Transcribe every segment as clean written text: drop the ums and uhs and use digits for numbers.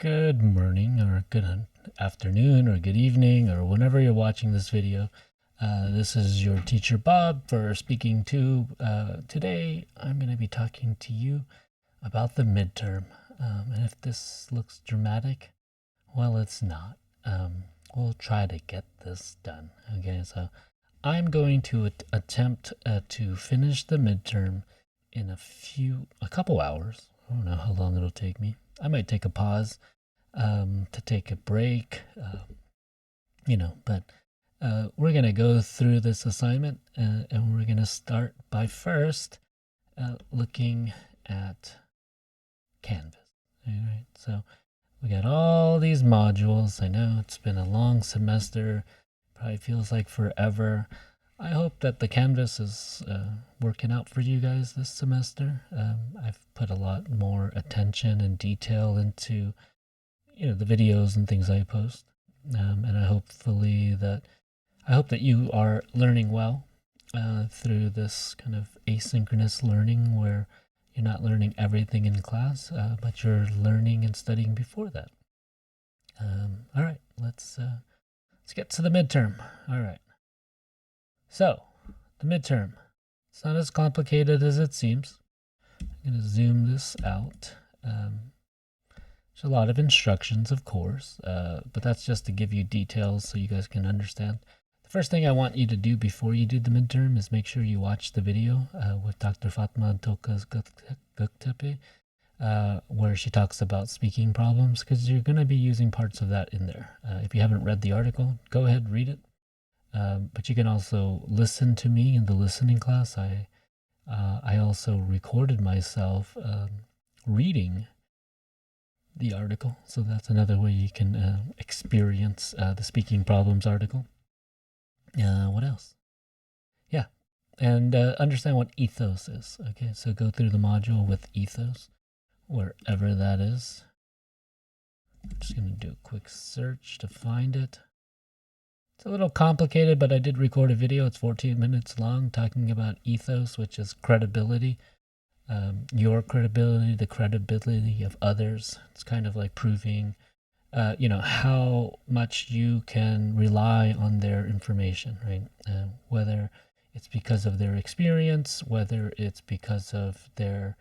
Good morning, or good afternoon, or good evening, or whenever you're watching this video. This is your teacher Bob for Speaking 2. Today, I'm going to be talking to you about the midterm. And if this looks dramatic, well, it's not. We'll try to get this done. Okay, so I'm going to attempt to finish the midterm in a couple hours. I don't know how long it'll take me. I might take a pause to take a break, but we're going to go through this assignment and we're going to start by first looking at Canvas. All right, so we got all these modules. I know it's been a long semester, probably feels like forever. I hope that the Canvas is working out for you guys this semester. I've put a lot more attention and detail into, the videos and things I post, and I hope that you are learning well through this kind of asynchronous learning where you're not learning everything in class, but you're learning and studying before that. All right, let's get to the midterm. All right. So, the midterm. It's not as complicated as it seems. I'm going to zoom this out. There's a lot of instructions, of course, but that's just to give you details so you guys can understand. The first thing I want you to do before you do the midterm is make sure you watch the video with Dr. Fatma Toka's Göktepe, where she talks about speaking problems, because you're going to be using parts of that in there. If you haven't read the article, go ahead and read it. But you can also listen to me in the listening class. I also recorded myself reading the article, so that's another way you can experience the speaking problems article. What else? Yeah, and understand what ethos is. Okay, so go through the module with ethos, wherever that is. I'm just going to do a quick search to find it. It's a little complicated, but I did record a video. It's 14 minutes long talking about ethos, which is credibility. Your credibility, the credibility of others. It's kind of like proving, how much you can rely on their information, right? Whether it's because of their experience, whether it's because of their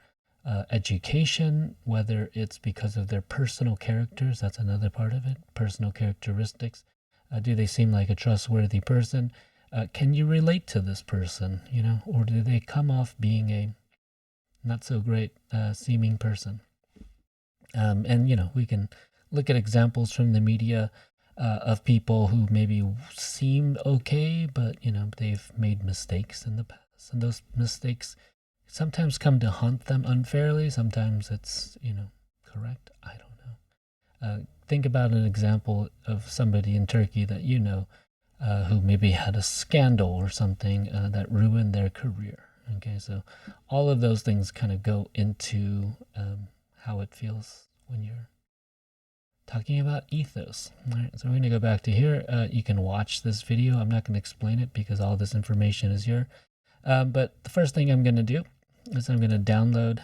education, whether it's because of their personal characters. That's another part of it, personal characteristics. Do they seem like a trustworthy person? Can you relate to this person, or do they come off being a not so great seeming person? And, we can look at examples from the media of people who maybe seemed okay, but, they've made mistakes in the past. And those mistakes sometimes come to haunt them unfairly. Sometimes it's, correct. I don't know. Think about an example of somebody in Turkey that who maybe had a scandal or something that ruined their career. Okay, so all of those things kind of go into how it feels when you're talking about ethos. All right, so we're going to go back to here. You can watch this video. I'm not going to explain it because all this information is here. But the first thing I'm going to do is I'm going to download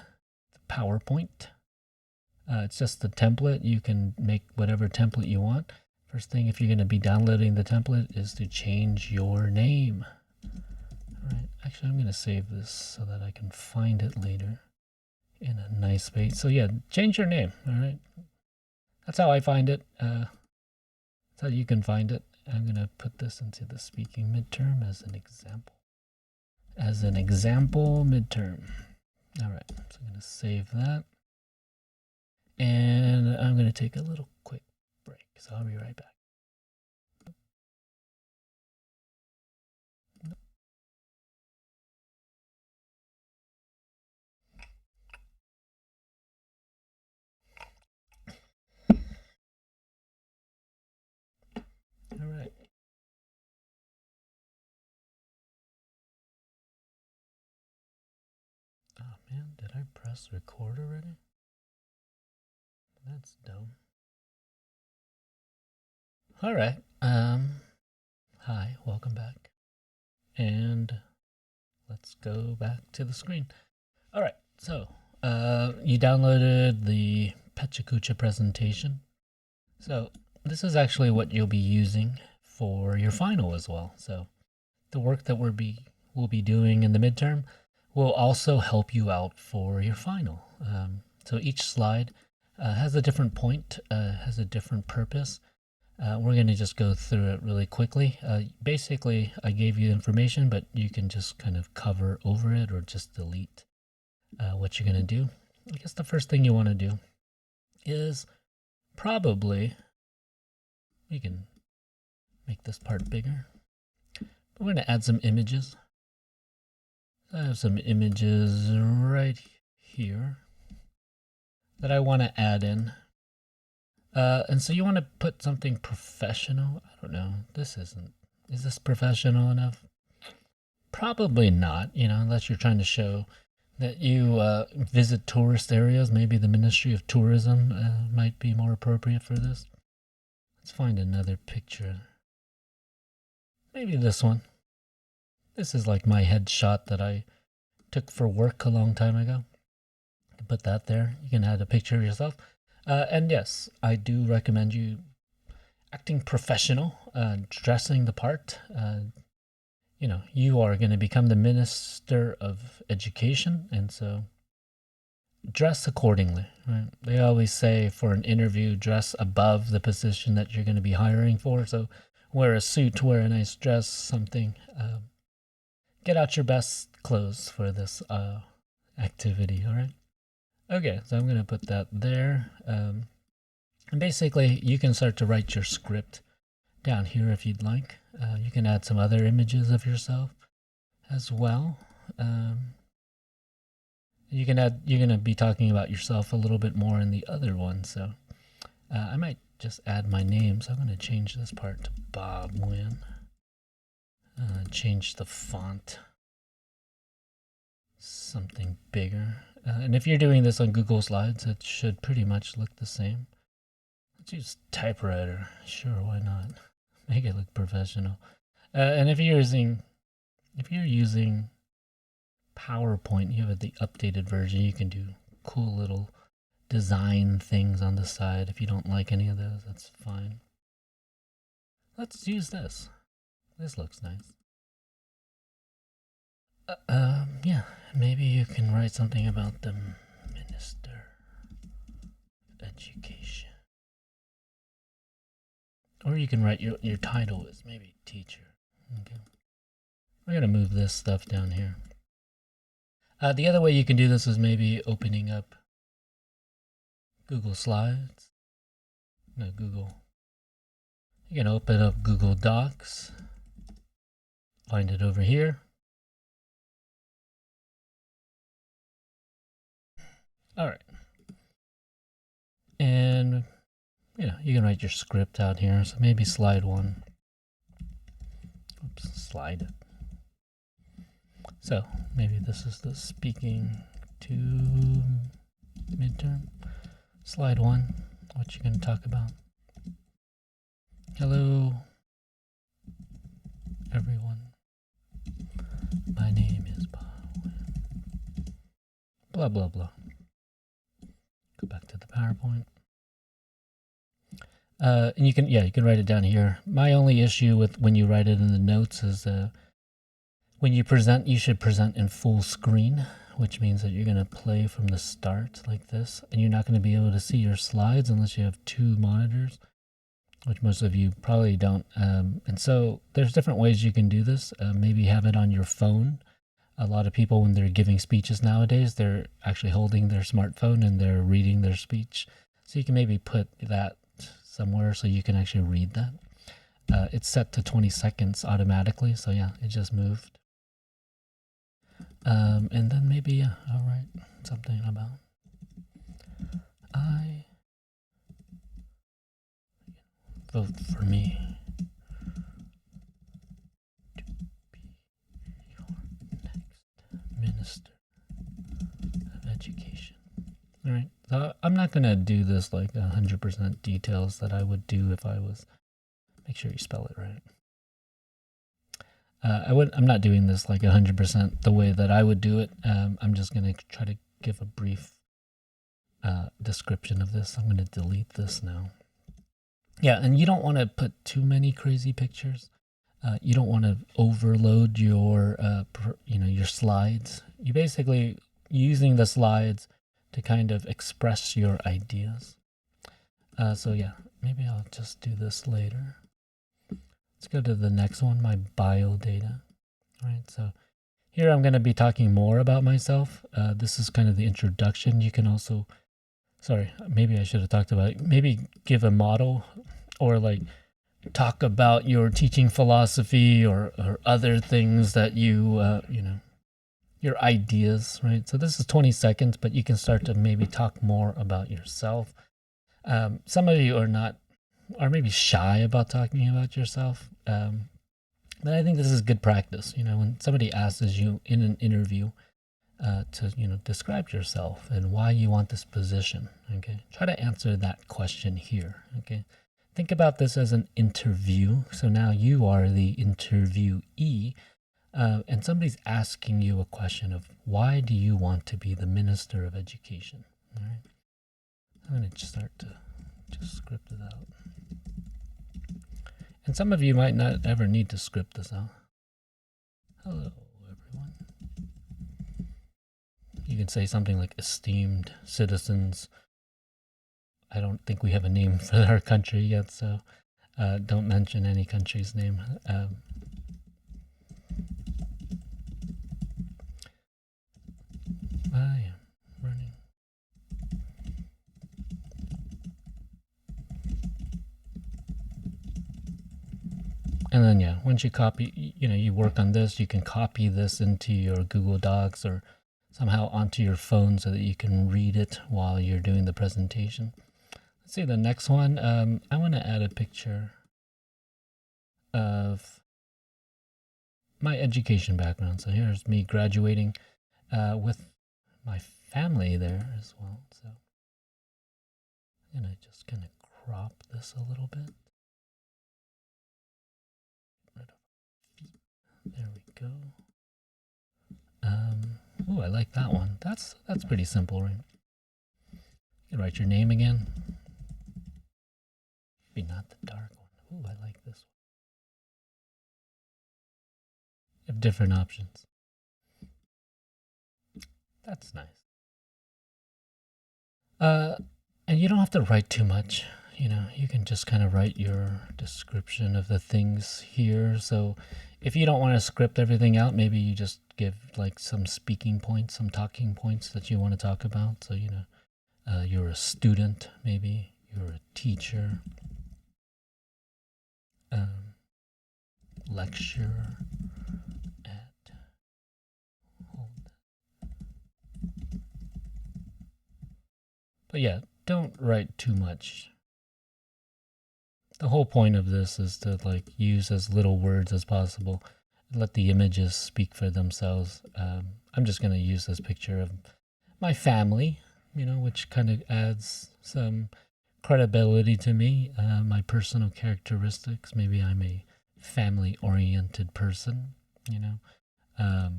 the PowerPoint. It's just the template. You can make whatever template you want. First thing, if you're going to be downloading the template, is to change your name. All right, actually, I'm going to save this so that I can find it later in a nice space. So yeah, change your name. All right, that's how I find it. That's how you can find it. I'm going to put this into the speaking midterm as an example. As an example midterm. All right, so I'm going to save that. And I'm going to take a little quick break, so I'll be right back. All right. Oh man, did I press record already? That's dumb. All right. Hi, welcome back. And let's go back to the screen. All right, so you downloaded the Pechakucha presentation. So this is actually what you'll be using for your final as well. So the work that we'll be doing in the midterm will also help you out for your final. So each slide has a different point, has a different purpose. We're going to just go through it really quickly. Basically, I gave you information, but you can just kind of cover over it or just delete what you're going to do. I guess the first thing you want to do is probably, you can make this part bigger. We're going to add some images. I have some images right here that I want to add in. And so you want to put something professional. I don't know. Is this professional enough? Probably not, unless you're trying to show that you visit tourist areas. Maybe the Ministry of Tourism might be more appropriate for this. Let's find another picture. Maybe this one. This is like my headshot that I took for work a long time ago. Put that there. You can add a picture of yourself. And yes, I do recommend you acting professional, dressing the part. You are going to become the Minister of Education, and so dress accordingly. Right? They always say for an interview, dress above the position that you're going to be hiring for. So wear a suit, wear a nice dress, something. Get out your best clothes for this activity, all right? Okay, so I'm going to put that there. And basically, you can start to write your script down here if you'd like. You can add some other images of yourself as well. You're going to be talking about yourself a little bit more in the other one. So I might just add my name. So I'm going to change this part to Bob Wynn. Change the font. Something bigger. And if you're doing this on Google Slides, it should pretty much look the same. Let's use typewriter. Sure, why not? Make it look professional. And if you're using PowerPoint, you have the updated version. You can do cool little design things on the side. If you don't like any of those, that's fine. Let's use this. This looks nice. Yeah, maybe you can write something about the Minister of Education. Or you can write your title is maybe teacher. Okay. We're going to move this stuff down here. The other way you can do this is maybe opening up Google Slides. No, Google. You can open up Google Docs. Find it over here. All right. And, you can write your script out here. So maybe slide one. Oops, slide. So maybe this is the Speaking to Midterm. Slide one, what you're going to talk about. Hello, everyone. My name is Bob. Blah, blah, blah. Go back to the PowerPoint. And you can write it down here. My only issue with when you write it in the notes is when you present, you should present in full screen, which means that you're going to play from the start like this, and you're not going to be able to see your slides unless you have two monitors, which most of you probably don't. And so there's different ways you can do this. Maybe have it on your phone. A lot of people, when they're giving speeches nowadays, they're actually holding their smartphone and they're reading their speech. So you can maybe put that somewhere so you can actually read that. It's set to 20 seconds automatically, so yeah, it just moved. And then maybe, I'll write something about I vote for me to be your next Minister of Education. All right, so I'm not going to do this like 100% details that I would do if I was, make sure you spell it right. I'm not doing this like 100% the way that I would do it. I'm just going to try to give a brief description of this. I'm going to delete this now. Yeah, and you don't want to put too many crazy pictures. You don't want to overload your, your slides. You basically using the slides to kind of express your ideas. So yeah, maybe I'll just do this later. Let's go to the next one, my bio data. All right, so here I'm going to be talking more about myself. This is kind of the introduction. You can also, maybe I should have talked about it. Maybe give a model or like talk about your teaching philosophy or other things that you, your ideas, right? So this is 20 seconds, but you can start to maybe talk more about yourself. Some of you are maybe shy about talking about yourself. But I think this is good practice. When somebody asks you in an interview to, describe yourself and why you want this position, okay? Try to answer that question here, okay? Think about this as an interview. So now you are the interviewee, and somebody's asking you a question of why do you want to be the Minister of Education, all right? I'm going to start to just script it out. And some of you might not ever need to script this out. Hello, everyone. You can say something like esteemed citizens. I don't think we have a name for our country yet, so don't mention any country's name. I am running. And then, yeah, once you copy, you work on this, you can copy this into your Google Docs or somehow onto your phone so that you can read it while you're doing the presentation. Let's see the next one. I want to add a picture of my education background. So here's me graduating with my family there as well. So I'm going to just kind of crop this a little bit. There we go. Oh, I like that one. That's pretty simple, right? You can write your name again. Maybe not the dark one. Oh, I like this one. You have different options. That's nice. And you don't have to write too much. You can just kind of write your description of the things here. So if you don't want to script everything out, maybe you just give like some speaking points, some talking points that you want to talk about. So, you're a student, maybe you're a teacher, lecturer at But yeah, don't write too much. The whole point of this is to like use as little words as possible. Let the images speak for themselves. I'm just going to use this picture of my family, which kind of adds some credibility to me. My personal characteristics. Maybe I'm a family-oriented person, that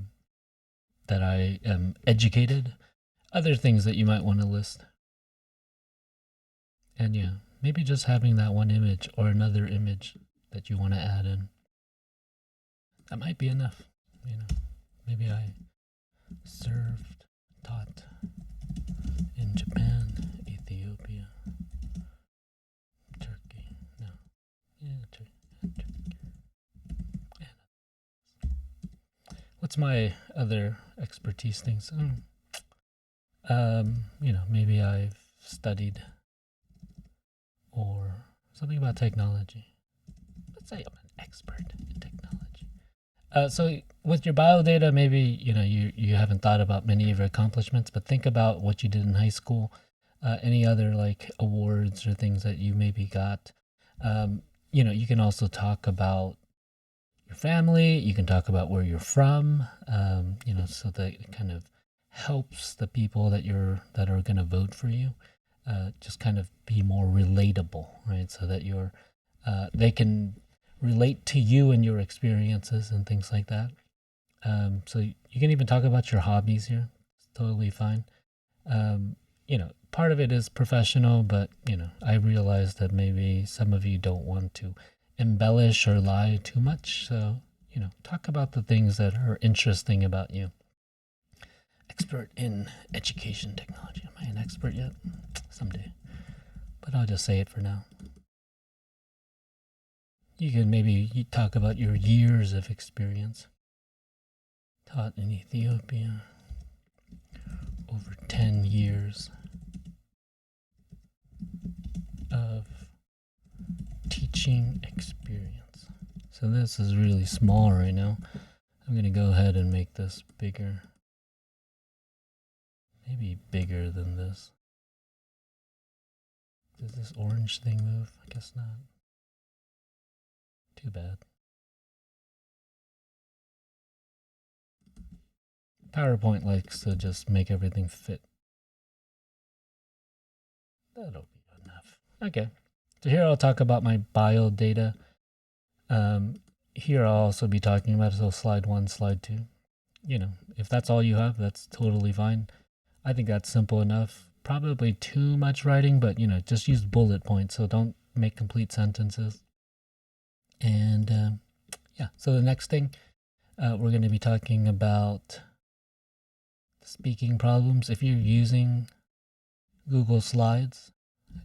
I am educated. Other things that you might want to list. And yeah, maybe just having that one image or another image that you want to add in. That might be enough, Maybe I served, taught in Japan, Ethiopia, Turkey. No. Yeah, Turkey. What's my other expertise things? Maybe I've studied or something about technology. Let's say I'm an expert in technology. So with your bio data, maybe you haven't thought about many of your accomplishments, but think about what you did in high school, any other like awards or things that you maybe got. You can also talk about your family. You can talk about where you're from. So that it kind of helps the people that are going to vote for you. Just kind of be more relatable, right? So that they can relate to you and your experiences and things like that. So you can even talk about your hobbies here. It's totally fine. part of it is professional, but, I realize that maybe some of you don't want to embellish or lie too much. So, talk about the things that are interesting about you. Expert in education technology. Am I an expert yet? Someday. But I'll just say it for now. You can maybe talk about your years of experience. Taught in Ethiopia. Over 10 years of teaching experience. So this is really small right now. I'm going to go ahead and make this bigger. Maybe bigger than this. Does this orange thing move? I guess not. Too bad. PowerPoint likes to just make everything fit. That'll be enough. Okay. So here I'll talk about my bio data. Here I'll also be talking about slide 1, slide 2. If that's all you have, that's totally fine. I think that's simple enough. Probably too much writing, but just use bullet points, so don't make complete sentences. And yeah, so the next thing we're going to be talking about speaking problems. If you're using Google Slides,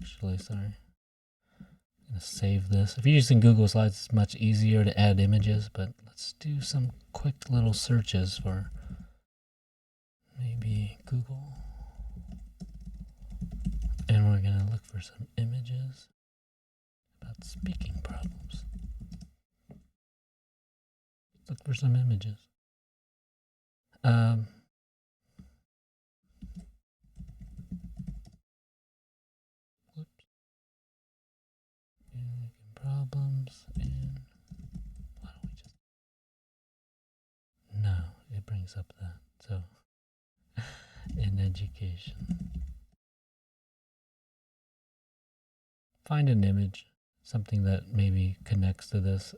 sorry, I'm going to save this. If you're using Google Slides, it's much easier to add images, but let's do some quick little searches for maybe Google. And we're going to look for some images about speaking problems. Look for some images. Whoops. Problems, and why don't we just... No, it brings up that. So, in education. Find an image, something that maybe connects to this.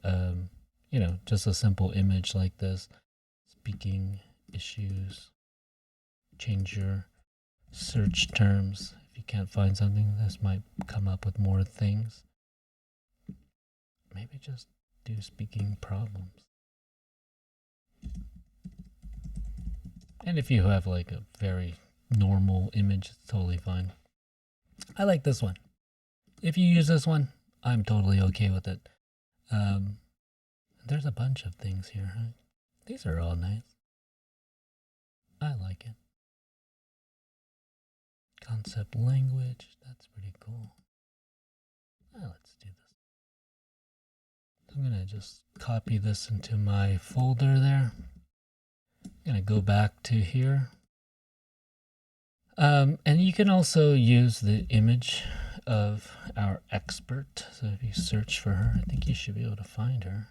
Just a simple image like this. Speaking issues. Change your search terms. If you can't find something, this might come up with more things. Maybe just do speaking problems. And if you have like a very normal image, it's totally fine. I like this one. If you use this one, I'm totally okay with it. There's a bunch of things here. Huh? These are all nice. I like it. Concept language, that's pretty cool. Let's do this. I'm going to just copy this into my folder there. I'm going to go back to here. And you can also use the image of our expert. So if you search for her, I think you should be able to find her.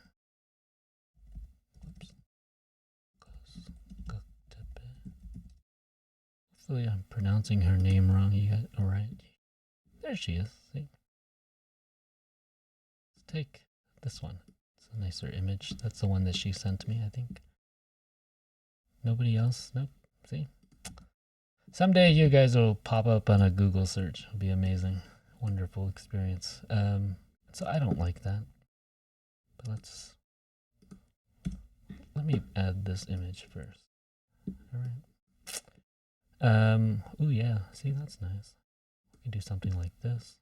Oops. Hopefully I'm pronouncing her name wrong. You got it right. There she is. See? Let's take this one. It's a nicer image. That's the one that she sent me, I think. Nobody else? Nope. See? Someday you guys will pop up on a Google search. It'll be amazing. Wonderful experience. So I don't like that. But let me add this image first. All right. Oh yeah, see, that's nice. We can do something like this.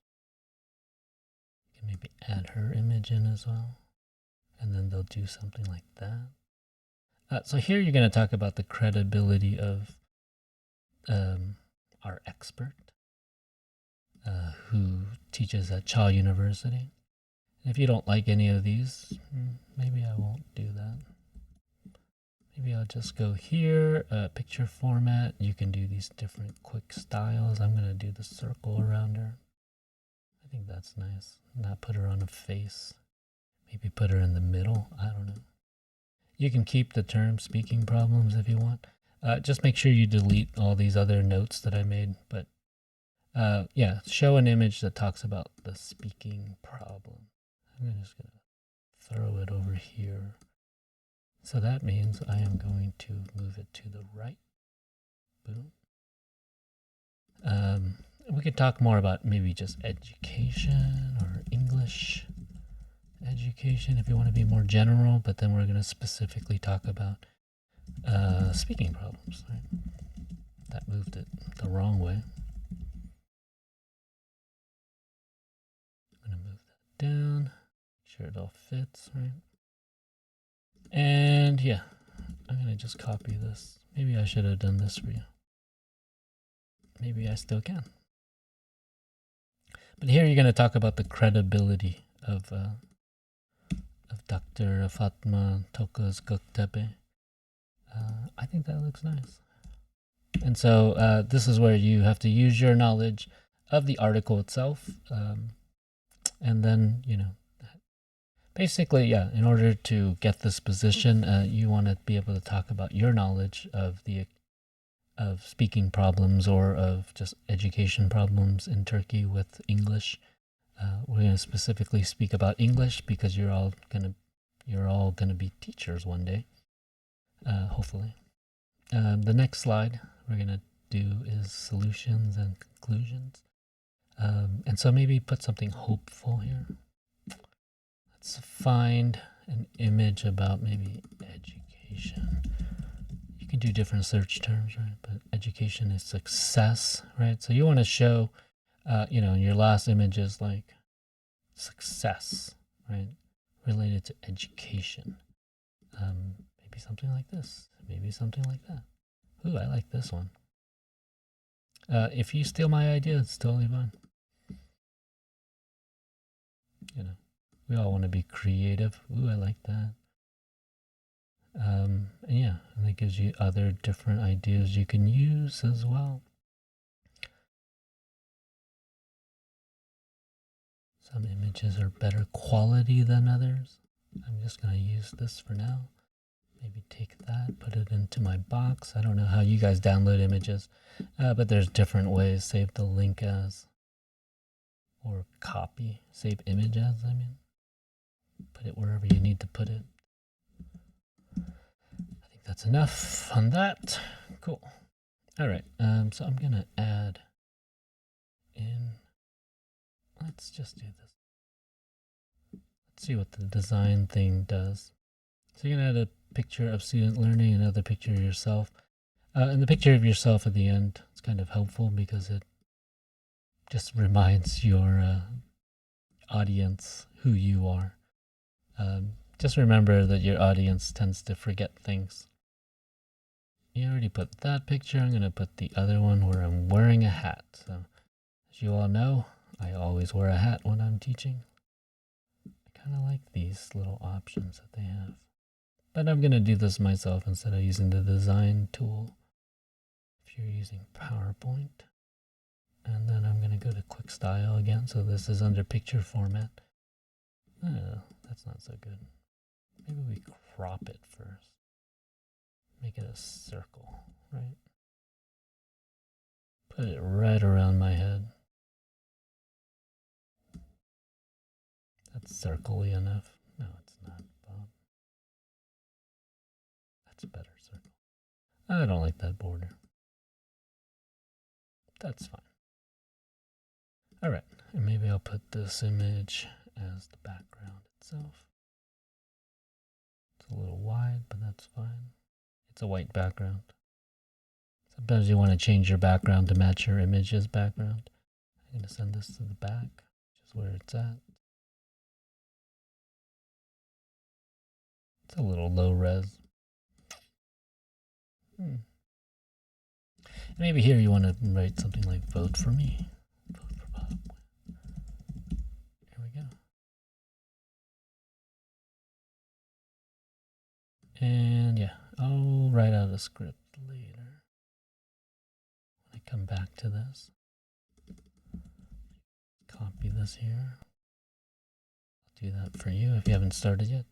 We can maybe add her image in as well. And then they'll do something like that. So here you're going to talk about the credibility of our expert who teaches at Cha University. And if you don't like any of these, maybe I won't do that. Maybe I'll just go here, picture format. You can do these different quick styles. I'm going to do the circle around her. I think that's nice. Not put her on a face. Maybe put her in the middle. I don't know. You can keep the term speaking problems if you want. Just make sure you delete all these other notes that I made. But yeah, show an image that talks about the speaking problem. I'm just going to throw it over here. So that means I am going to move it to the right. Boom. we could talk more about maybe just education or English education if you want to be more general, but then we're going to specifically talk about speaking problems. Right? That moved it the wrong way. I'm going to move that down, make sure it all fits, right? And yeah, I'm going to just copy this. Maybe I should have done this for you. Maybe I still can. But here you're going to talk about the credibility of Dr. Fatma Toka's Göktepe. I think that looks nice. And so this is where you have to use your knowledge of the article itself. And then, you know, basically, yeah, in order to get this position, you want to be able to talk about your knowledge of speaking problems or of just education problems in Turkey with English. We're going to specifically speak about English because you're all gonna be teachers one day, hopefully. The next slide we're gonna do is solutions and conclusions, and so maybe put something hopeful here. Let's find an image about maybe education. You can do different search terms, right? But education is success, right? So you want to show, you know, your last image is like success, right? Related to education. Maybe something like this. Maybe something like that. Ooh, I like this one. If you steal my idea, it's totally fine. You know, we all want to be creative. Ooh, I like that. And yeah, and that gives you other different ideas you can use as well. Some images are better quality than others. I'm just going to use this for now. Maybe take that, put it into my box. I don't know how you guys download images, but there's different ways. Save the link as, or copy, save image as, I mean. Put it wherever you need to put it. I think that's enough on that. Cool. All right, so I'm going to add in, let's just do this. Let's see what the design thing does. So you're going to add a picture of student learning, another picture of yourself. And the picture of yourself at the end is kind of helpful because it just reminds your audience who you are. Just remember that your audience tends to forget things. You already put that picture. I'm going to put the other one where I'm wearing a hat. So as you all know, I always wear a hat when I'm teaching. I kind of like these little options that they have. But I'm going to do this myself instead of using the design tool. If you're using PowerPoint. And then I'm going to go to quick style again. So this is under picture format. Oh, that's not so good. Maybe we crop it first. Make it a circle, right? Put it right around my head. That's circle-y enough. No, it's not, Bob. That's a better circle. I don't like that border. That's fine. All right, and maybe I'll put this image as the background itself. It's a little wide, but that's fine. It's a white background. Sometimes you want to change your background to match your image's background. I'm going to send this to the back, which is where it's at. It's a little low res. Maybe here you want to write something like vote for me. Vote for Bob. Here we go. And yeah, I'll write out a script later. When I come back to this. Copy this here. I'll do that for you if you haven't started yet.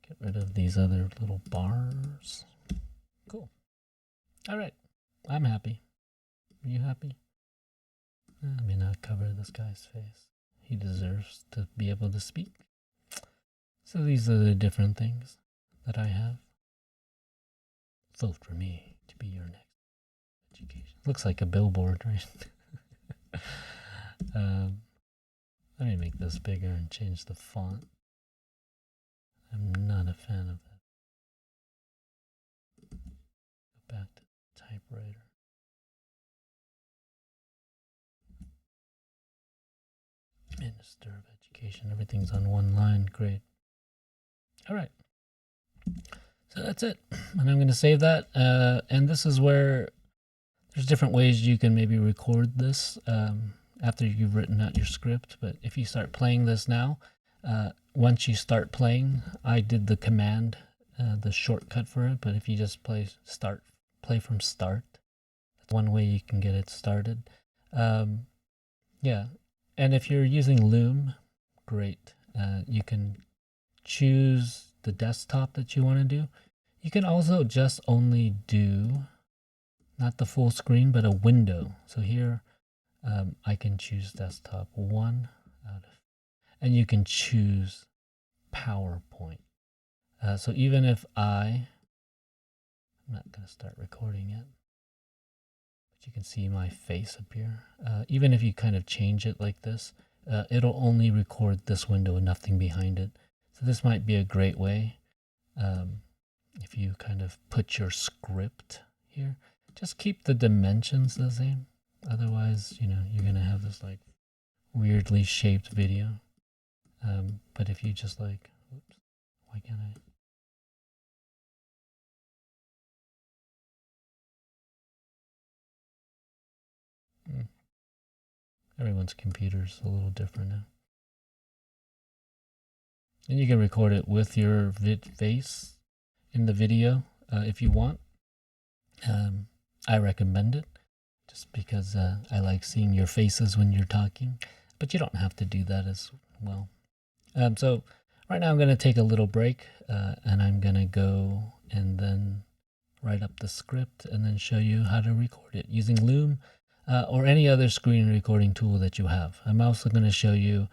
Get rid of these other little bars. Cool. All right. I'm happy. Are you happy? I may not cover this guy's face. He deserves to be able to speak. So these are the different things that I have. Vote for me to be your next education. Looks like a billboard, right? um, let me make this bigger and change the font. I'm not a fan of that. Go back to the typewriter. Minister of Education. Everything's on one line. Great. All right. So that's it. And I'm going to save that. And this is where there's different ways you can maybe record this after you've written out your script. But if you start playing this now, once you start playing, I did the command, the shortcut for it. But if you just play from start, that's one way you can get it started. Yeah. And if you're using Loom, great. You can choose the desktop that you want to do. You can also just only do not the full screen, but a window. So here I can choose desktop 1 out of, and you can choose PowerPoint. So even if I'm not going to start recording yet, but you can see my face up here. Even if you kind of change it like this, it'll only record this window and nothing behind it. So this might be a great way. If you kind of put your script here, just keep the dimensions the same. Otherwise, you're going to have this like weirdly shaped video. But if you just like, oops, why can't I? Everyone's computer's a little different now. And you can record it with your face in the video if you want. I recommend it just because I like seeing your faces when you're talking, but you don't have to do that as well. So right now I'm going to take a little break and I'm going to go and then write up the script and then show you how to record it using Loom or any other screen recording tool that you have. I'm also going to show you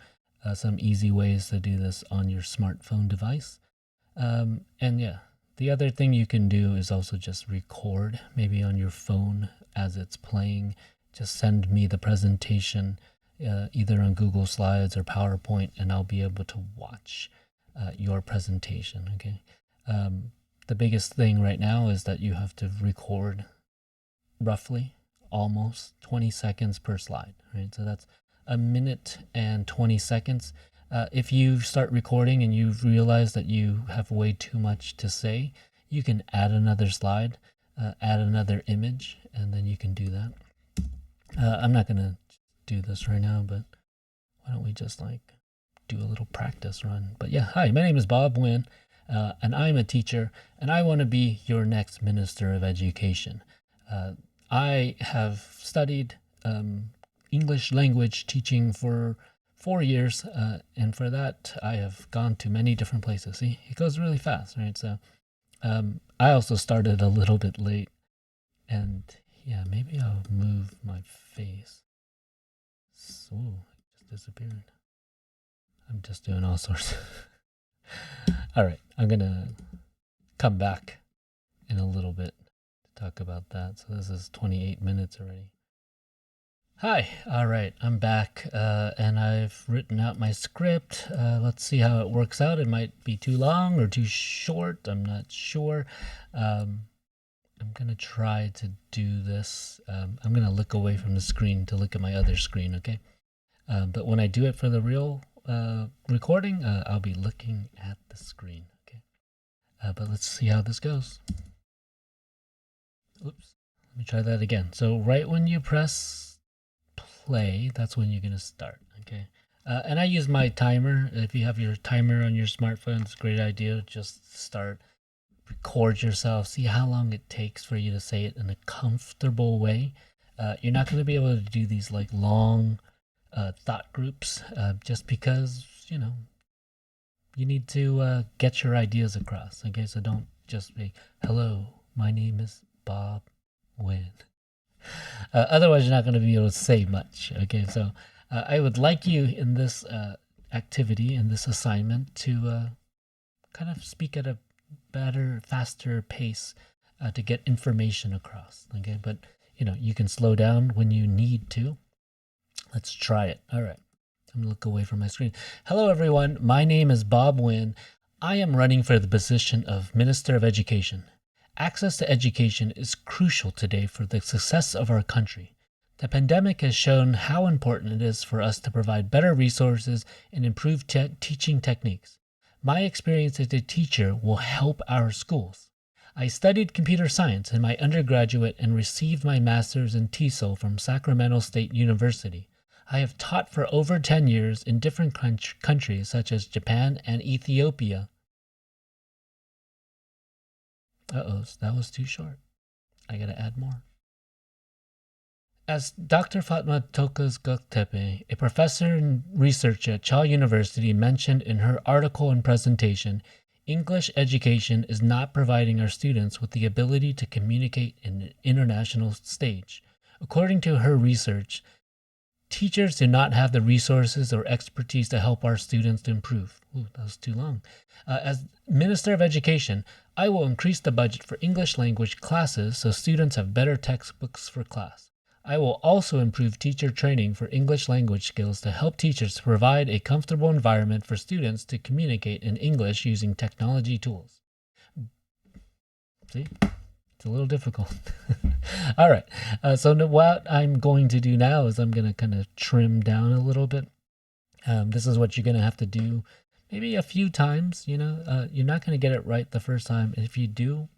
some easy ways to do this on your smartphone device. And yeah, the other thing you can do is also just record maybe on your phone as it's playing. Just send me the presentation either on Google Slides or PowerPoint, and I'll be able to watch your presentation. Okay. The biggest thing right now is that you have to record roughly almost 20 seconds per slide, right? So that's a minute and 20 seconds. If you start recording and you realize that you have way too much to say, you can add another slide, add another image, and then you can do that. I'm not going to do this right now, but why don't we just like do a little practice run? But yeah, hi, my name is Bob Nguyen, and I'm a teacher, and I want to be your next Minister of Education. I have studied English language teaching for 4 years, and for that I have gone to many different places. See, it goes really fast, right? So I also started a little bit late, and yeah, maybe I'll move my face. So it just disappeared. I'm just doing all sorts. All right, I'm gonna come back in a little bit to talk about that. So this is 28 minutes already. Hi, all right, I'm back and I've written out my script. Let's see how it works out. It might be too long or too short. I'm not sure. I'm going to try to do this. I'm going to look away from the screen to look at my other screen, okay? But when I do it for the real recording, I'll be looking at the screen, okay? But let's see how this goes. Oops, let me try that again. So right when you press play, that's when you're going to start, okay? And I use my timer. If you have your timer on your smartphone, it's a great idea. Just start, record yourself, see how long it takes for you to say it in a comfortable way. You're not going to be able to do these like long thought groups just because, you need to get your ideas across, okay? So don't just be, hello, my name is Bob Nguyen. Otherwise, you're not going to be able to say much. Okay, so I would like you in this activity, in this assignment, to kind of speak at a better, faster pace to get information across. Okay, but you can slow down when you need to. Let's try it. All right. I'm going to look away from my screen. Hello, everyone. My name is Bob Wynn. I am running for the position of Minister of Education. Access to education is crucial today for the success of our country. The pandemic has shown how important it is for us to provide better resources and improve teaching techniques. My experience as a teacher will help our schools. I studied computer science in my undergraduate and received my master's in TESOL from Sacramento State University. I have taught for over 10 years in different countries such as Japan and Ethiopia. Uh-oh, that was too short. I gotta add more. As Dr. Fatma Tokas Göktepe, a professor and researcher at Chal University, mentioned in her article and presentation, English education is not providing our students with the ability to communicate in an international stage. According to her research, teachers do not have the resources or expertise to help our students to improve. Ooh, that was too long. As Minister of Education, I will increase the budget for English language classes so students have better textbooks for class. I will also improve teacher training for English language skills to help teachers provide a comfortable environment for students to communicate in English using technology tools. See? It's a little difficult. All right. So what I'm going to do now is I'm going to kind of trim down a little bit. This is what you're going to have to do maybe a few times. You're not going to get it right the first time. If you do,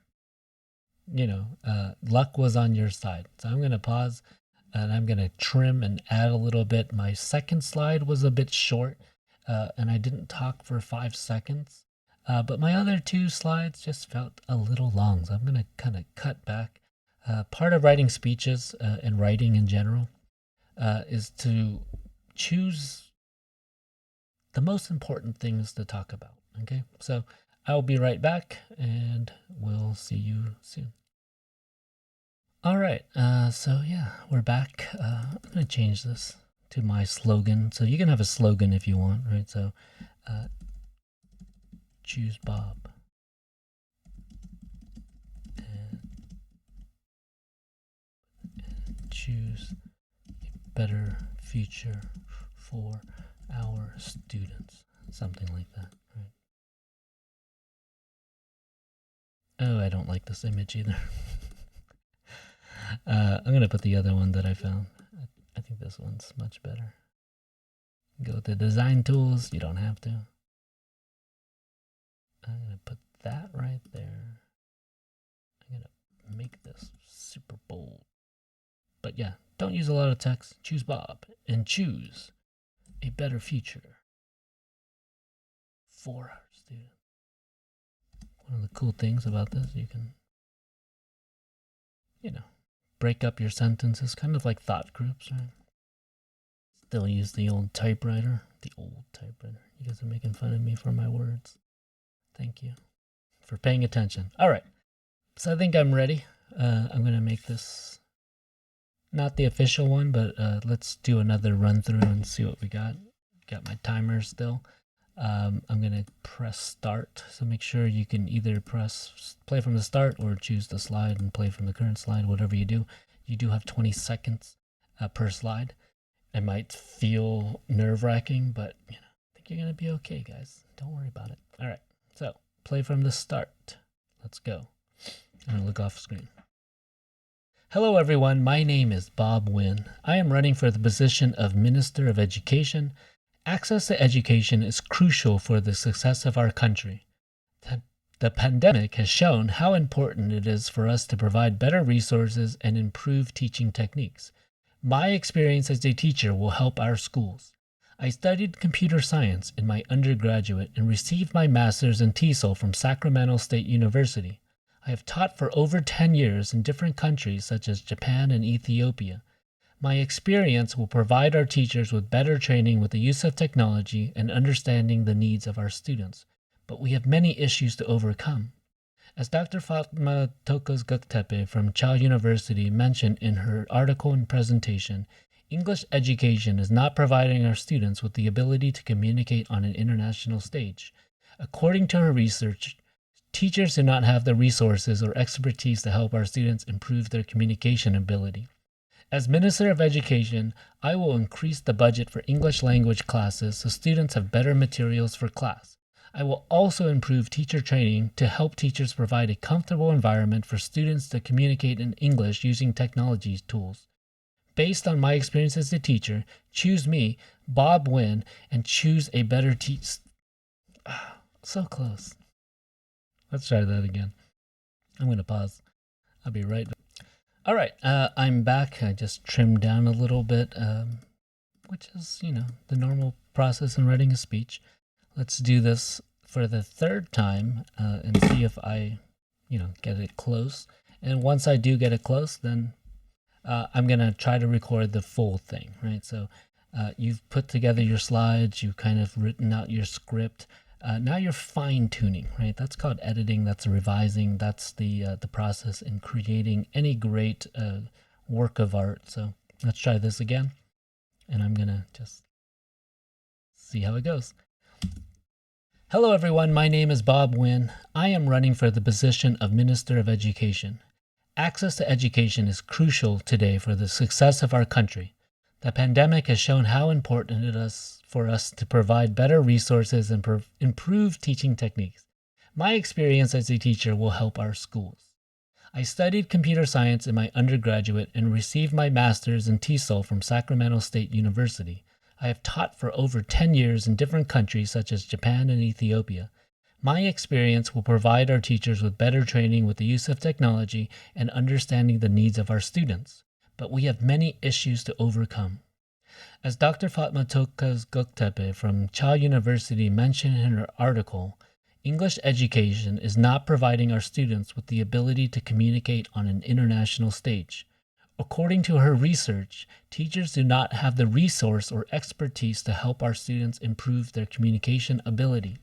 luck was on your side. So I'm going to pause and I'm going to trim and add a little bit. My second slide was a bit short and I didn't talk for 5 seconds. But my other 2 slides just felt a little long. So I'm going to kind of cut back. Part of writing speeches and writing in general is to choose the most important things to talk about. Okay, so I'll be right back and we'll see you soon. All right, so yeah, we're back. I'm going to change this to my slogan. So you can have a slogan if you want, right? So choose Bob. And choose a better future for our students. Something like that, right? Oh, I don't like this image either. I'm going to put the other one that I found. I think this one's much better. Go to design tools. You don't have to. I'm going to put that right there. I'm going to make this super bold. But yeah, don't use a lot of text. Choose Bob and choose a better future for our students. One of the cool things about this, you can, break up your sentences, kind of like thought groups, right? Still use the old typewriter. You guys are making fun of me for my words. Thank you for paying attention. All right, so I think I'm ready. I'm going to make this not the official one, but let's do another run through and see what we got. Got my timer still. I'm going to press start. So make sure you can either press play from the start or choose the slide and play from the current slide, whatever you do. You do have 20 seconds per slide. It might feel nerve-wracking, but I think you're going to be okay, guys. Don't worry about it. All right, so play from the start. Let's go. I'm going to look off screen. Hello, everyone. My name is Bob Wynn. I am running for the position of Minister of Education. Access to education is crucial for the success of our country. The pandemic has shown how important it is for us to provide better resources and improve teaching techniques. My experience as a teacher will help our schools. I studied computer science in my undergraduate and received my master's in TESOL from Sacramento State University. I have taught for over 10 years in different countries such as Japan and Ethiopia. My experience will provide our teachers with better training with the use of technology and understanding the needs of our students. But we have many issues to overcome. As Dr. Fatma Tokas Göktepe from Chal University mentioned in her article and presentation, English education is not providing our students with the ability to communicate on an international stage. According to her research, teachers do not have the resources or expertise to help our students improve their communication ability. As Minister of Education, I will increase the budget for English language classes so students have better materials for class. I will also improve teacher training to help teachers provide a comfortable environment for students to communicate in English using technology tools. Based on my experience as a teacher, choose me, Bob Wynn, and choose a better teacher. So close. Let's try that again. I'm going to pause. I'll be right back. All right, I'm back. I just trimmed down a little bit, which is, the normal process in writing a speech. Let's do this for the third time and see if I, get it close. And once I do get it close, then I'm going to try to record the full thing, right? So you've put together your slides, you've kind of written out your script. Now you're fine tuning, right? That's called editing. That's revising. That's the process in creating any great work of art. So let's try this again. And I'm going to just see how it goes. Hello, everyone. My name is Bob Wynn. I am running for the position of Minister of Education. Access to education is crucial today for the success of our country. The pandemic has shown how important it is for us to provide better resources and improve teaching techniques. My experience as a teacher will help our schools. I studied computer science in my undergraduate and received my master's in TESOL from Sacramento State University. I have taught for over 10 years in different countries such as Japan and Ethiopia. My experience will provide our teachers with better training with the use of technology and understanding the needs of our students. But we have many issues to overcome. As Dr. Fatma Tokas Göktepe from Cha University mentioned in her article, English education is not providing our students with the ability to communicate on an international stage. According to her research, teachers do not have the resource or expertise to help our students improve their communication ability.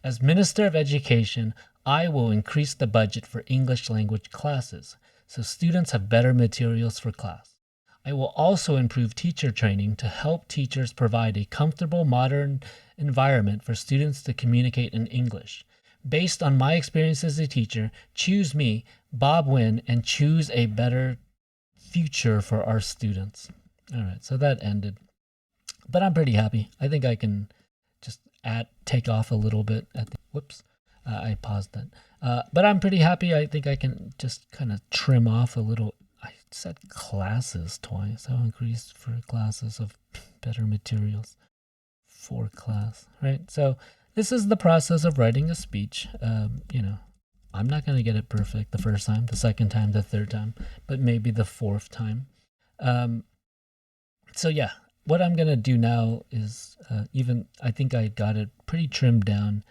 As Minister of Education, I will increase the budget for English language classes so students have better materials for class. I will also improve teacher training to help teachers provide a comfortable, modern environment for students to communicate in English. Based on my experience as a teacher, choose me, Bob Wynn, and choose a better future for our students. All right, so that ended. But I'm pretty happy. I think I can just take off a little bit at the, whoops, I paused that. But I'm pretty happy. I think I can just kind of trim off a little. I said classes twice. I'll increase for classes of better materials for class, right? So this is the process of writing a speech. I'm not going to get it perfect the first time, the second time, the third time, but maybe the fourth time. So yeah, what I'm going to do now is I think I got it pretty trimmed down.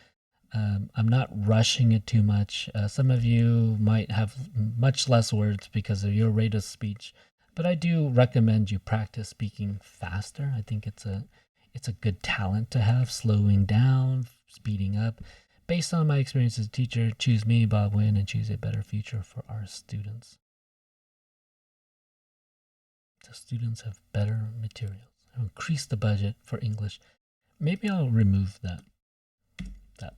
I'm not rushing it too much. Some of you might have much less words because of your rate of speech, but I do recommend you practice speaking faster. I think it's a good talent to have, slowing down, speeding up. Based on my experience as a teacher, choose me, Bob Wynn, and choose a better future for our students. So students have better materials. I'll increase the budget for English. Maybe I'll remove that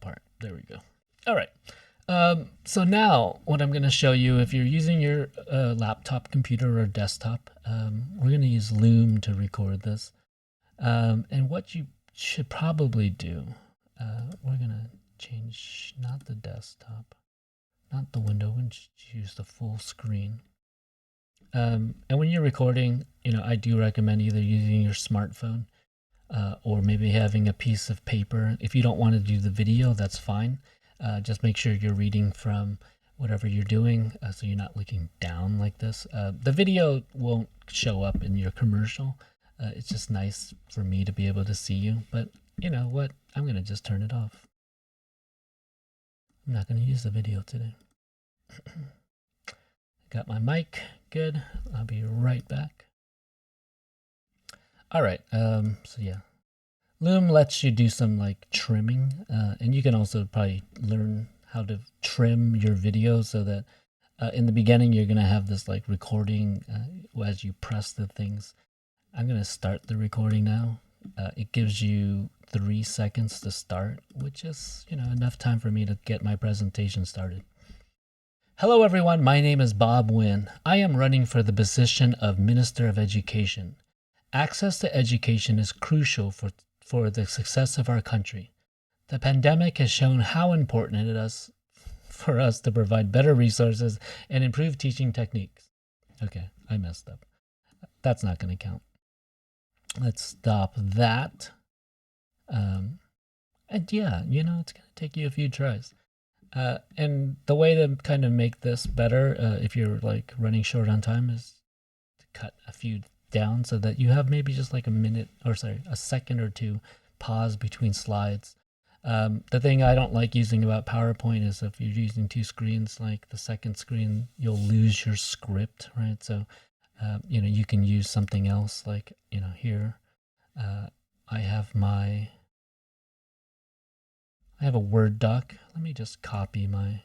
part. There we go. All right. So now what I'm going to show you, if you're using your laptop, computer, or desktop, we're going to use Loom to record this. And what you should probably do, we're going to change not the desktop, not the window, and choose the full screen. And when you're recording, I do recommend either using your smartphone or maybe having a piece of paper. If you don't want to do the video, that's fine. Just make sure you're reading from whatever you're doing so you're not looking down like this. The video won't show up in your commercial. It's just nice for me to be able to see you. But you know what? I'm going to just turn it off. I'm not going to use the video today. Got my mic. Good. I'll be right back. All right. So yeah, Loom lets you do some like trimming, and you can also probably learn how to trim your video so that in the beginning you're gonna have this like recording as you press the things. I'm gonna start the recording now. It gives you 3 seconds to start, which is enough time for me to get my presentation started. Hello everyone, my name is Bob Wynn. I am running for the position of Minister of Education. Access to education is crucial for the success of our country. The pandemic has shown how important it is for us to provide better resources and improve teaching techniques. Okay, I messed up. That's not going to count. Let's stop that. And yeah, it's going to take you a few tries. And the way to kind of make this better, if you're like running short on time, is to cut a few down so that you have maybe just like a second or two pause between slides. The thing I don't like using about PowerPoint is if you're using two screens, like the second screen, you'll lose your script, right? So, you can use something else like, here, I have a Word doc. Let me just copy my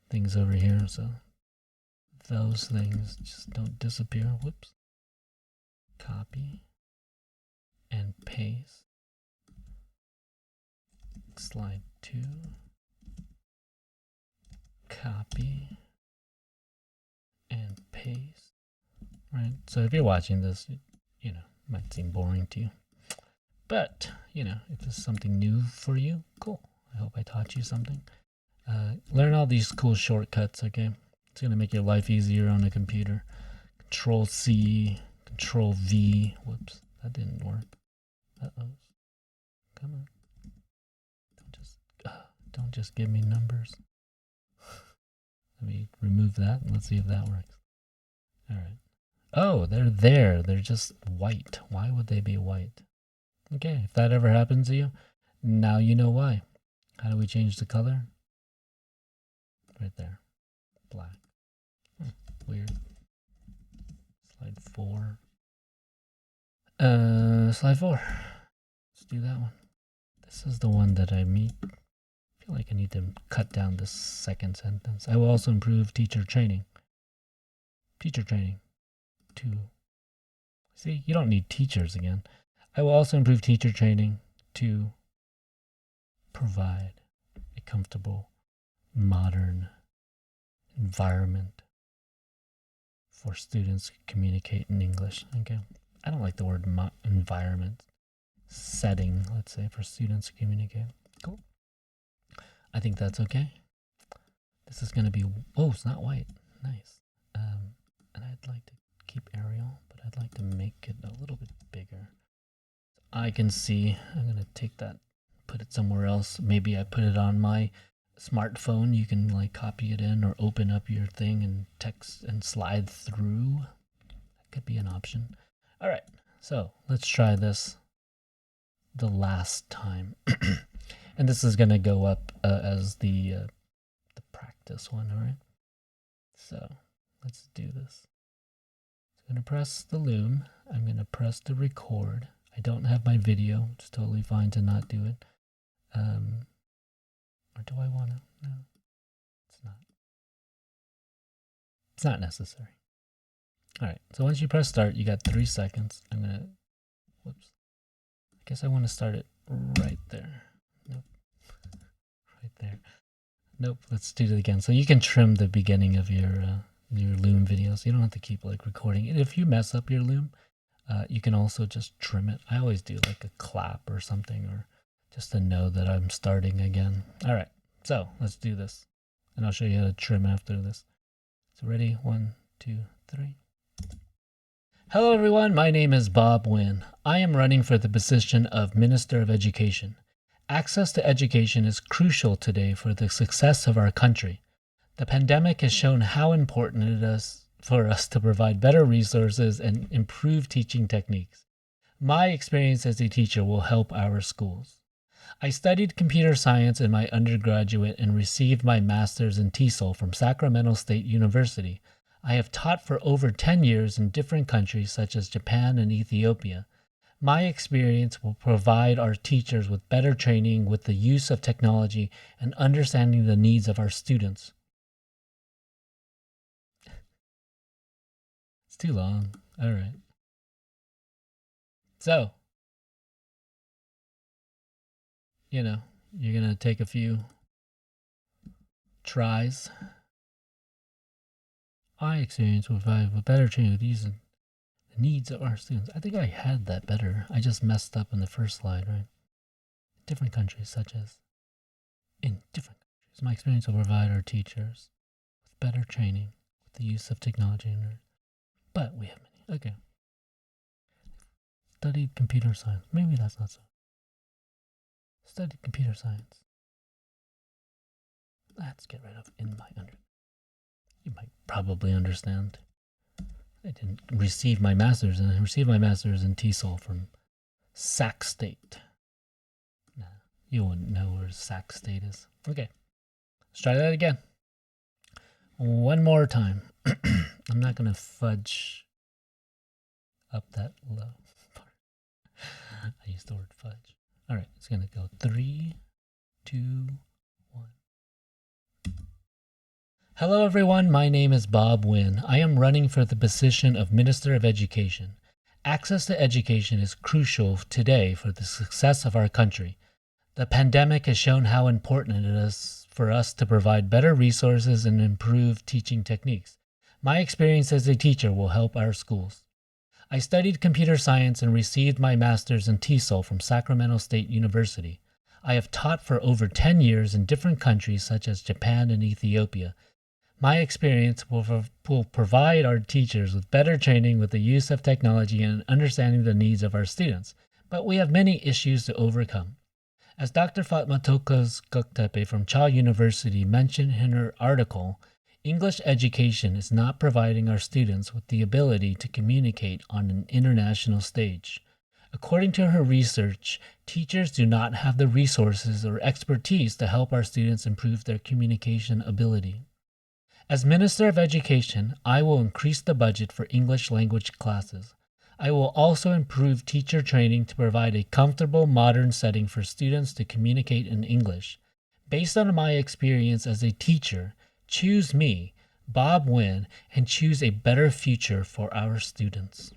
things over here so those things just don't disappear. Whoops. Copy and paste. Slide 2. Copy and paste. Right? So if you're watching this, it might seem boring to you. But, if this is something new for you, cool. I hope I taught you something. Learn all these cool shortcuts, okay? It's going to make your life easier on a computer. Control C, Control V. Whoops, that didn't work. Uh-oh. Come on. Don't just give me numbers. Let me remove that and let's see if that works. All right. Oh, they're there. They're just white. Why would they be white? Okay, if that ever happens to you, now you know why. How do we change the color? Right there. Black. Weird. Slide 4. Slide 4. Let's do that one. This is the one that I feel like I need to cut down this second sentence. I will also improve teacher training. Teacher training. 2. See, you don't need teachers again. I will also improve teacher training to provide a comfortable, modern environment for students to communicate in English. Okay, I don't like the word environment. Setting, let's say, for students to communicate. Cool. I think that's okay. This is going to be, it's not white. Nice. And I'd like to keep Arial, but I'd like to make it a little bit bigger. I can see, I'm going to take that, put it somewhere else. Maybe I put it on my smartphone. You can like copy it in or open up your thing and text and slide through. That could be an option. All right, so let's try this the last time. And this is going to go up as the practice one, all right? So let's do this. I'm going to press the loom. I'm going to press the record. I don't have my video. It's totally fine to not do it. Or do I want to? No, it's not. It's not necessary. All right, so once you press start, you got 3 seconds. I'm going to, whoops. I guess I want to start it right there. Nope. Right there. Nope, let's do it again. So you can trim the beginning of your loom videos. You don't have to keep like recording it. If you mess up your loom, you can also just trim it. I always do like a clap or something, or just to know that I'm starting again. All right, so let's do this. And I'll show you how to trim after this. So ready? 1, 2, 3. Hello everyone, my name is Bob Wynn. I am running for the position of Minister of Education. Access to education is crucial today for the success of our country. The pandemic has shown how important it is for us to provide better resources and improve teaching techniques. My experience as a teacher will help our schools. I studied computer science in my undergraduate and received my master's in TESOL from Sacramento State University. I have taught for over 10 years in different countries such as Japan and Ethiopia. My experience will provide our teachers with better training with the use of technology and understanding the needs of our students. It's too long. All right. So, you're going to take a few tries my experience will provide with better training with these and the needs of our students. I think I had that better. I just messed up in the first slide, right? Different countries, such as in different countries, my experience will provide our teachers with better training with the use of technology. But we have many. Okay. Studied computer science. Maybe that's not so. Studied computer science. Let's get rid of in my under. You might probably understand. I didn't receive my master's, and I received my master's in TESOL from Sac State. Nah, you wouldn't know where Sac State is. Okay, let's try that again. One more time. I'm not going to fudge up that low part. I used the word fudge. All right, it's going to go 3, 2, 1. Hello everyone, my name is Bob Wynn. I am running for the position of Minister of Education. Access to education is crucial today for the success of our country. The pandemic has shown how important it is for us to provide better resources and improve teaching techniques. My experience as a teacher will help our schools. I studied computer science and received my master's in TESOL from Sacramento State University. I have taught for over 10 years in different countries such as Japan and Ethiopia. My experience will provide our teachers with better training with the use of technology and understanding the needs of our students, but we have many issues to overcome. As Dr. Fatma Tokas Göktepe from Cha University mentioned in her article, English education is not providing our students with the ability to communicate on an international stage. According to her research, teachers do not have the resources or expertise to help our students improve their communication ability. As Minister of Education, I will increase the budget for English language classes. I will also improve teacher training to provide a comfortable, modern setting for students to communicate in English. Based on my experience as a teacher, choose me, Bob Wynn, and choose a better future for our students.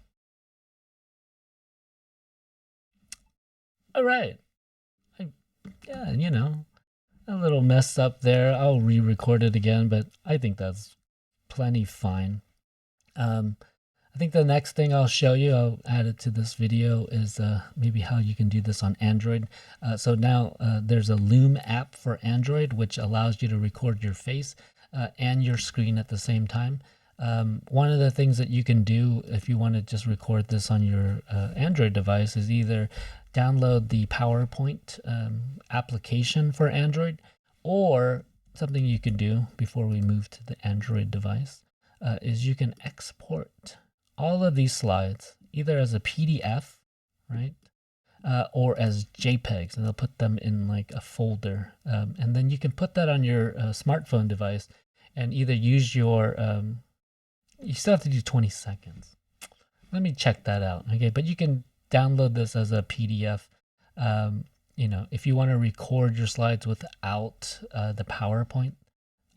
All right. A little messed up there. I'll re-record it again, but I think that's plenty fine. I think the next thing I'll show you, I'll add it to this video, is maybe how you can do this on Android. So now there's a Loom app for Android, which allows you to record your face and your screen at the same time. One of the things that you can do if you want to just record this on your Android device is either download the PowerPoint application for Android, or something you can do before we move to the Android device is you can export all of these slides either as a PDF, right, or as JPEGs, and they'll put them in like a folder, and then you can put that on your smartphone device and either use your you still have to do 20 seconds. Let me check that out. Okay, but you can download this as a PDF. If you want to record your slides without the PowerPoint,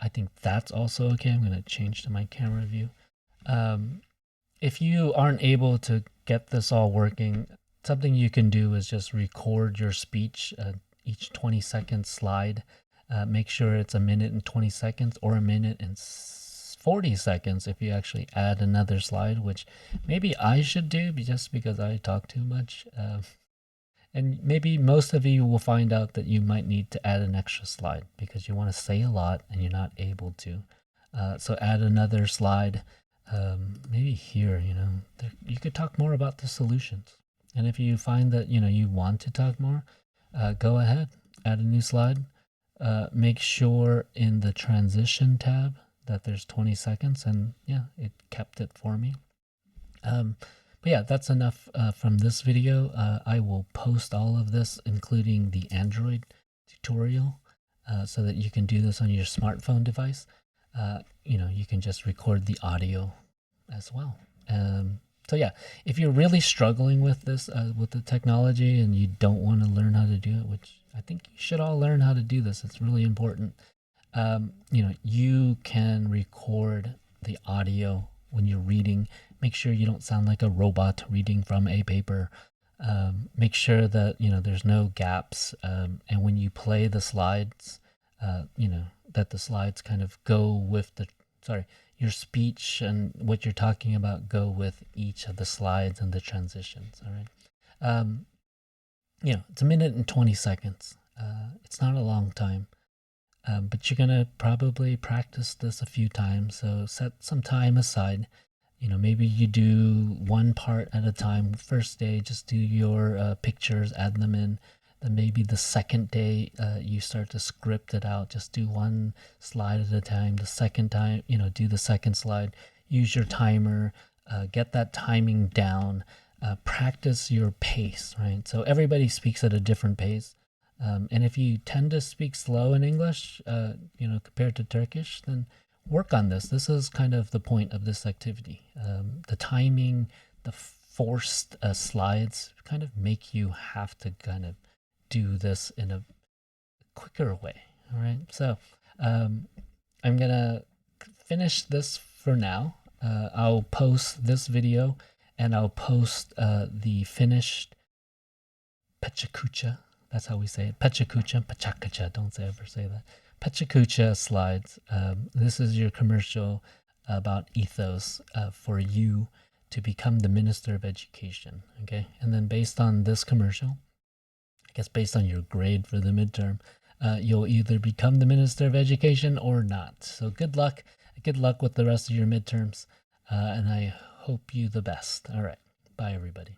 I think that's also okay. I'm going to change to my camera view. If you aren't able to get this all working, something you can do is just record your speech, each 20-second slide. Make sure it's 1 minute and 20 seconds or 1 minute and 40 seconds if you actually add another slide, which maybe I should do just because I talk too much. And maybe most of you will find out that you might need to add an extra slide because you want to say a lot and you're not able to. So add another slide. Maybe here, you could talk more about the solutions. And if you find that, you want to talk more, go ahead, add a new slide. Make sure in the transition tab that there's 20 seconds, and yeah, it kept it for me. But yeah, that's enough from this video. I will post all of this, including the Android tutorial, so that you can do this on your smartphone device. You can just record the audio as well. So yeah, if you're really struggling with this, with the technology, and you don't want to learn how to do it, which I think you should all learn how to do this, it's really important. You can record the audio when you're reading. Make sure you don't sound like a robot reading from a paper. Make sure that, there's no gaps. And when you play the slides, that the slides kind of go with the, your speech and what you're talking about go with each of the slides and the transitions. All right. It's a minute and 20 seconds. It's not a long time, but you're going to probably practice this a few times. So set some time aside. Maybe you do one part at a time. First day, just do your pictures, add them in. Then maybe the second day, you start to script it out. Just do one slide at a time. The second time, do the second slide. Use your timer. Get that timing down. Practice your pace, right? So everybody speaks at a different pace. And if you tend to speak slow in English, compared to Turkish, then work on this. This is kind of the point of this activity. The timing, the forced slides kind of make you have to kind of do this in a quicker way. All right. So I'm going to finish this for now. I'll post this video and I'll post the finished Pechakucha. That's how we say it. Pechakucha, Pachakacha. Don't ever say that. Pechakucha slides. This is your commercial about Ethos for you to become the Minister of Education. Okay. And then based on this commercial, I guess based on your grade for the midterm, you'll either become the Minister of Education or not. So good luck. Good luck with the rest of your midterms. And I hope you the best. All right. Bye, everybody.